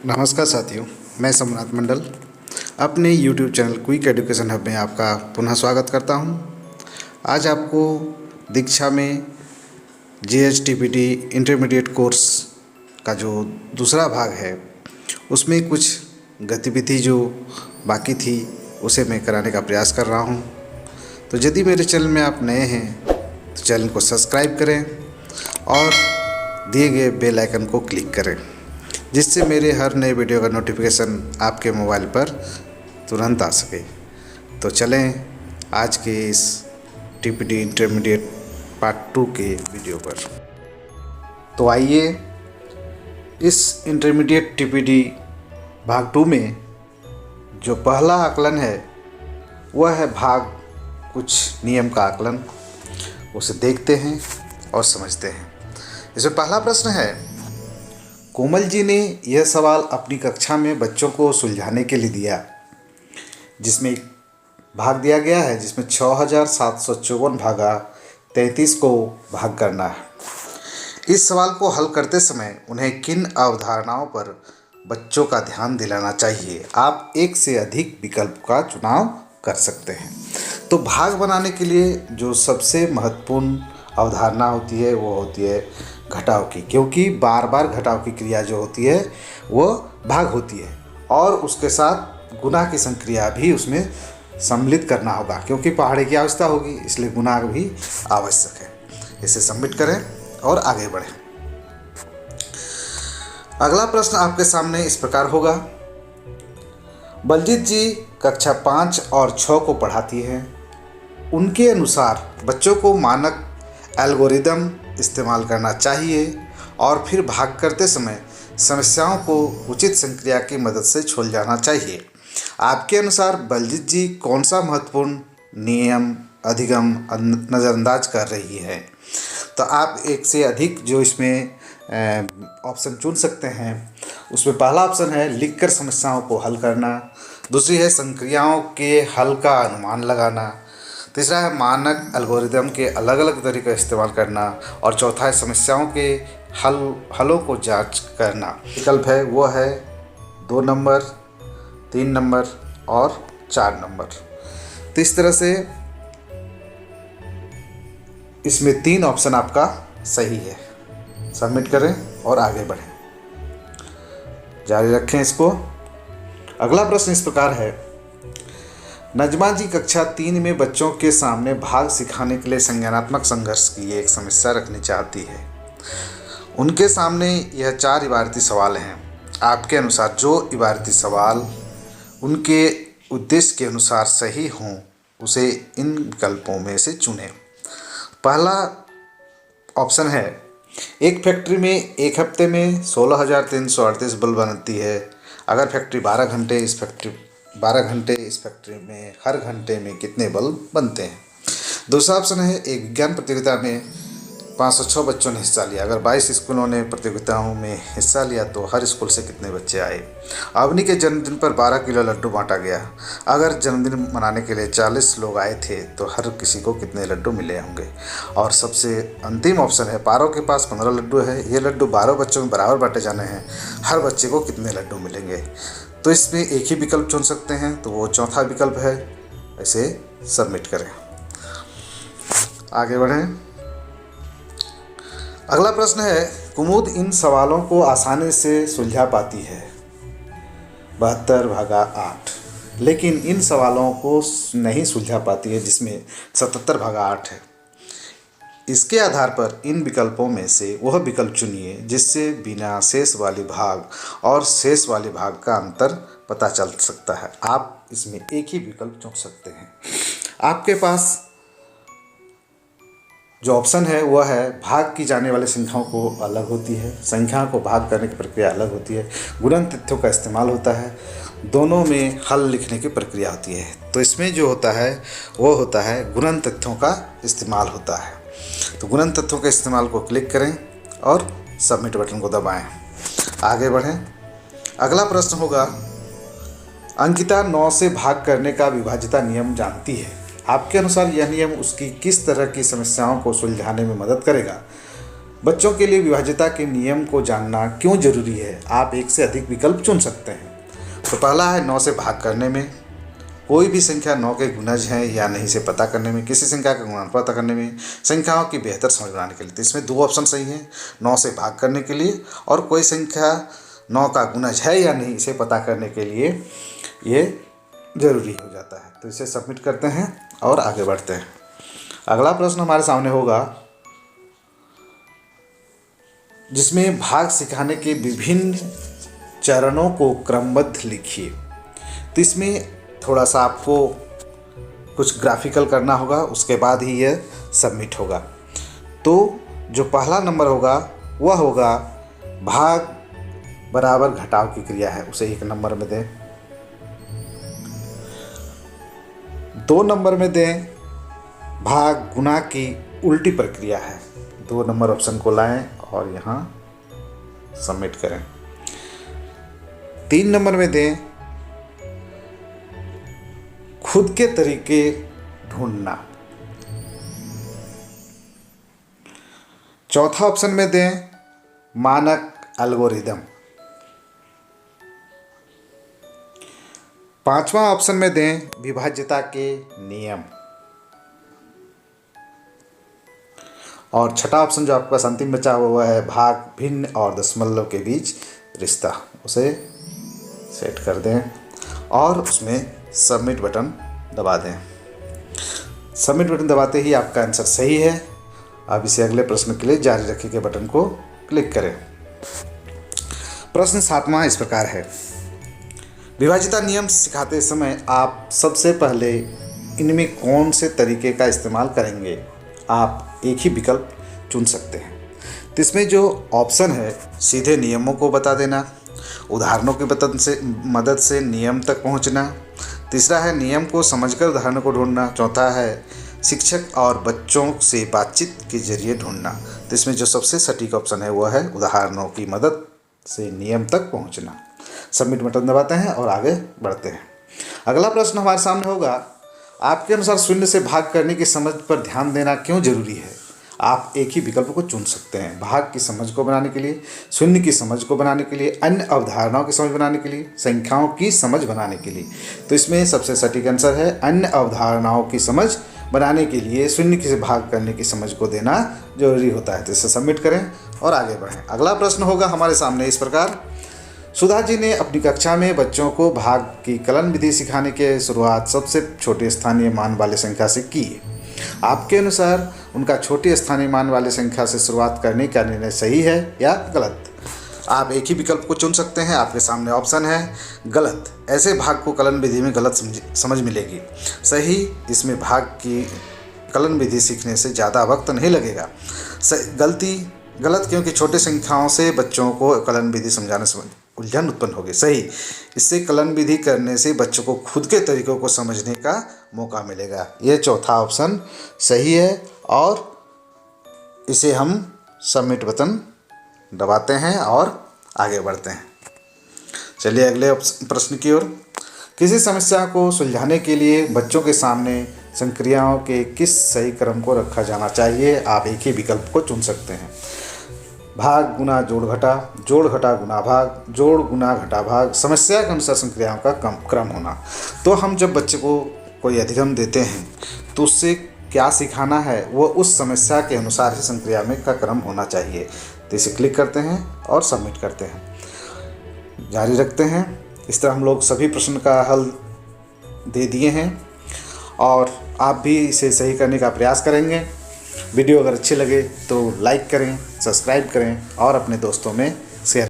नमस्कार साथियों, मैं सोमनाथ मंडल अपने YouTube channel quick education hub में आपका पुनः स्वागत करता हूं। आज आपको दीक्षा में JHTPT इंटरमीडिएट कोर्स का जो दूसरा भाग है उसमें कुछ गतिविधि जो बाकी थी उसे मैं कराने का प्रयास कर रहा हूं। तो यदि मेरे चैनल में आप नए हैं तो चैनल को सब्सक्राइब करें और दिए गए बेल आइकन को क्लिक करें, जिससे मेरे हर नए वीडियो का नोटिफिकेशन आपके मोबाइल पर तुरंत आ सके। तो चलें आज के इस TPT इंटरमीडिएट पार्ट 2 के वीडियो पर। तो आइए इस इंटरमीडिएट TPT भाग 2 में जो पहला आकलन है वह है भाग कुछ नियम का आकलन। उसे देखते हैं और समझते हैं। इसमें पहला प्रश्न है, कोमल जी ने यह सवाल अपनी कक्षा में बच्चों को सुलझाने के लिए दिया, जिसमें एक भाग दिया गया है जिसमें 6754 भागा 33 को भाग करना है। इस सवाल को हल करते समय उन्हें किन अवधारणाओं पर बच्चों का ध्यान दिलाना चाहिए? आप एक से अधिक विकल्प का चुनाव कर सकते हैं। तो भाग बनाने के लिए जो सबसे महत्वपूर्ण अवधारणा होती है वो होती है घटाव की, क्योंकि बार बार घटाव की क्रिया जो होती है वो भाग होती है और उसके साथ गुणा की संक्रिया भी उसमें सम्मिलित करना होगा, क्योंकि पहाड़े की आवश्यकता होगी, इसलिए गुणा भी आवश्यक है। इसे सबमिट करें और आगे बढ़ें। अगला प्रश्न आपके सामने इस प्रकार होगा, बलजीत जी कक्षा 5 और 6 को पढ़ाती हैं। उनके अनुसार बच्चों को मानक एल्गोरिदम इस्तेमाल करना चाहिए और फिर भाग करते समय समस्याओं को उचित संक्रिया की मदद से सुलझाना चाहिए। आपके अनुसार बलजीत जी कौन सा महत्वपूर्ण नियम अधिगम नज़रअंदाज कर रही है? तो आप एक से अधिक जो इसमें ऑप्शन चुन सकते हैं। उसमें पहला ऑप्शन है लिखकर समस्याओं को हल करना, दूसरी है संक्रियाओं के हल का अनुमान लगाना, तीसरा है मानक एल्गोरिदम के अलग अलग तरीके का इस्तेमाल करना और चौथा है समस्याओं के हलों को जांच करना। विकल्प है वो है 2 नंबर, 3 नंबर और 4 नंबर। तो इस तरह से इसमें 3 ऑप्शन आपका सही है। सबमिट करें और आगे बढ़ें, जारी रखें इसको। अगला प्रश्न इस प्रकार है, नजमा जी कक्षा 3 में बच्चों के सामने भाग सिखाने के लिए संज्ञानात्मक संघर्ष की एक समस्या रखनी चाहती है। उनके सामने यह 4 इबारती सवाल हैं। आपके अनुसार जो इबारती सवाल उनके उद्देश्य के अनुसार सही हों उसे इन विकल्पों में से चुनें। पहला ऑप्शन है, एक फैक्ट्री में एक हफ्ते में 16,338 बल्ब बनती है। अगर फैक्ट्री 12 घंटे इस फैक्ट्री में हर घंटे में कितने बल्ब बनते हैं? दूसरा ऑप्शन है, एक विज्ञान प्रतियोगिता में 506 बच्चों ने हिस्सा लिया। अगर 22 स्कूलों ने प्रतियोगिताओं में हिस्सा लिया तो हर स्कूल से कितने बच्चे आए? अवनी के जन्मदिन पर 12 किलो लड्डू बांटा गया। अगर जन्मदिन मनाने के लिए 40 लोग आए थे तो हर किसी को कितने लड्डू मिले होंगे? और सबसे अंतिम ऑप्शन है, पारो के पास 15 लड्डू है। ये लड्डू 12 बच्चों में बराबर बांटे जाने हैं। हर बच्चे को कितने लड्डू मिलेंगे? तो इसमें एक ही विकल्प चुन सकते हैं, तो वो चौथा विकल्प है। इसे सबमिट करें, आगे बढ़ें। अगला प्रश्न है, कुमुद इन सवालों को आसानी से सुलझा पाती है 72 भागा 8, लेकिन इन सवालों को नहीं सुलझा पाती है जिसमें 77 भागा 8 है। इसके आधार पर इन विकल्पों में से वह विकल्प चुनिए जिससे बिना शेष वाले भाग और शेष वाले भाग का अंतर पता चल सकता है। आप इसमें एक ही विकल्प चुन सकते हैं। आपके पास जो ऑप्शन है वह है, भाग की जाने वाली संख्याओं को अलग होती है, संख्या को भाग करने की प्रक्रिया अलग होती है, गुणन तथ्यों का इस्तेमाल होता है, दोनों में हल लिखने की प्रक्रिया होती है। तो इसमें जो होता है वो होता है गुणन तथ्यों का इस्तेमाल होता है। तो गुणन तथ्यों के इस्तेमाल को क्लिक करें और सबमिट बटन को दबाएं, आगे बढ़ें। अगला प्रश्न होगा, अंकिता 9 से भाग करने का विभाज्यता नियम जानती है। आपके अनुसार यह नियम उसकी किस तरह की समस्याओं को सुलझाने में मदद करेगा? बच्चों के लिए विभाज्यता के नियम को जानना क्यों जरूरी है? आप एक से अधिक विकल्प चुन सकते हैं। तो पहला है 9 से भाग करने में, कोई भी संख्या 9 के गुणज है या नहीं से पता करने में, किसी संख्या का गुणन पता करने में, संख्याओं की बेहतर समझ बनाने के लिए। तो इसमें 2 ऑप्शन सही हैं, 9 से भाग करने के लिए और कोई संख्या 9 का गुणज है या नहीं इसे पता करने के लिए ये ज़रूरी हो जाता है। तो इसे सबमिट करते हैं और आगे बढ़ते हैं। अगला प्रश्न हमारे सामने होगा जिसमें भाग सिखाने के विभिन्न चरणों को क्रमबद्ध लिखिए। तो इसमें थोड़ा सा आपको कुछ ग्राफिकल करना होगा, उसके बाद ही यह सबमिट होगा। तो जो पहला नंबर होगा वह होगा भाग बराबर घटाव की क्रिया है, उसे 1 नंबर में दें। 2 नंबर में दें भाग गुणा की उल्टी प्रक्रिया है, 2 नंबर ऑप्शन को लाएं और यहाँ सबमिट करें। 3 नंबर में दें खुद के तरीके ढूंढना। चौथा ऑप्शन में दें मानक एल्गोरिदम। 5वां ऑप्शन में दें विभाज्यता के नियम। और छठा ऑप्शन जो आपके पास अंतिम बचा हुआ है भाग भिन्न और दशमलव के बीच रिश्ता, उसे सेट कर दें और उसमें सबमिट बटन दबा दें। सबमिट बटन दबाते ही आपका आंसर सही है। अब इसे अगले प्रश्न के लिए जारी रखिए के बटन को क्लिक करें। प्रश्न 7वां इस प्रकार है, विभाज्यता नियम सिखाते समय आप सबसे पहले इनमें कौन से तरीके का इस्तेमाल करेंगे? आप एक ही विकल्प चुन सकते हैं। तो इसमें जो ऑप्शन है सीधे नियमों को बता देना, उदाहरणों की मदद से नियम तक पहुंचना, तीसरा है नियम को समझकर उदाहरणों को ढूंढना, चौथा है शिक्षक और बच्चों से बातचीत के जरिए ढूंढना। तो इसमें जो सबसे सटीक ऑप्शन है वह है उदाहरणों की मदद से नियम तक पहुंचना। सबमिट बटन दबाते हैं और आगे बढ़ते हैं। अगला प्रश्न हमारे सामने होगा, आपके अनुसार शून्य से भाग करने की समझ पर ध्यान देना क्यों जरूरी है? आप एक ही विकल्प को चुन सकते हैं। भाग की समझ को बनाने के लिए, शून्य की समझ को बनाने के लिए, अन्य अवधारणाओं की समझ बनाने के लिए, संख्याओं की समझ बनाने के लिए। तो इसमें सबसे सटीक आंसर है अन्य अवधारणाओं की समझ बनाने के लिए शून्य से भाग करने की समझ को देना जरूरी होता है। तो इसे सबमिट करें और आगे बढ़ें। अगला प्रश्न होगा हमारे सामने इस प्रकार, सुधा जी ने अपनी कक्षा में बच्चों को भाग की कलन विधि सिखाने की शुरुआत सबसे छोटे स्थानीय मान वाले संख्या से की। आपके अनुसार उनका छोटी स्थानीय मान वाली संख्या से शुरुआत करने का निर्णय सही है या गलत? आप एक ही विकल्प को चुन सकते हैं। आपके सामने ऑप्शन है गलत, ऐसे भाग को कलन विधि में गलत समझ मिलेगी। सही, इसमें भाग की कलन विधि सीखने से ज़्यादा वक्त नहीं लगेगा। गलत, क्योंकि छोटे संख्याओं से बच्चों को कलन विधि समझाने से उलझन उत्पन्न होगी। सही, इससे कलन विधि करने से बच्चों को खुद के तरीकों को समझने का मौका मिलेगा। ये चौथा ऑप्शन सही है और इसे हम सबमिट बटन दबाते हैं और आगे बढ़ते हैं। चलिए अगले प्रश्न की ओर। किसी समस्या को सुलझाने के लिए बच्चों के सामने संक्रियाओं के किस सही क्रम को रखा जाना चाहिए? आप एक ही विकल्प को चुन सकते हैं। भाग गुना जोड़ घटा, जोड़ घटा गुना भाग, जोड़ गुना घटा भाग, समस्या के अनुसार संक्रियाओं का क्रम होना। तो हम जब बच्चे को कोई अधिगम देते हैं तो उससे क्या सिखाना है वो उस समस्या के अनुसार ही संक्रिया में का क्रम होना चाहिए। तो इसे क्लिक करते हैं और सबमिट करते हैं, जारी रखते हैं। इस तरह हम लोग सभी प्रश्न का हल दे दिए हैं और आप भी इसे सही करने का प्रयास करेंगे। वीडियो अगर अच्छे लगे तो लाइक करें, सब्सक्राइब करें और अपने दोस्तों में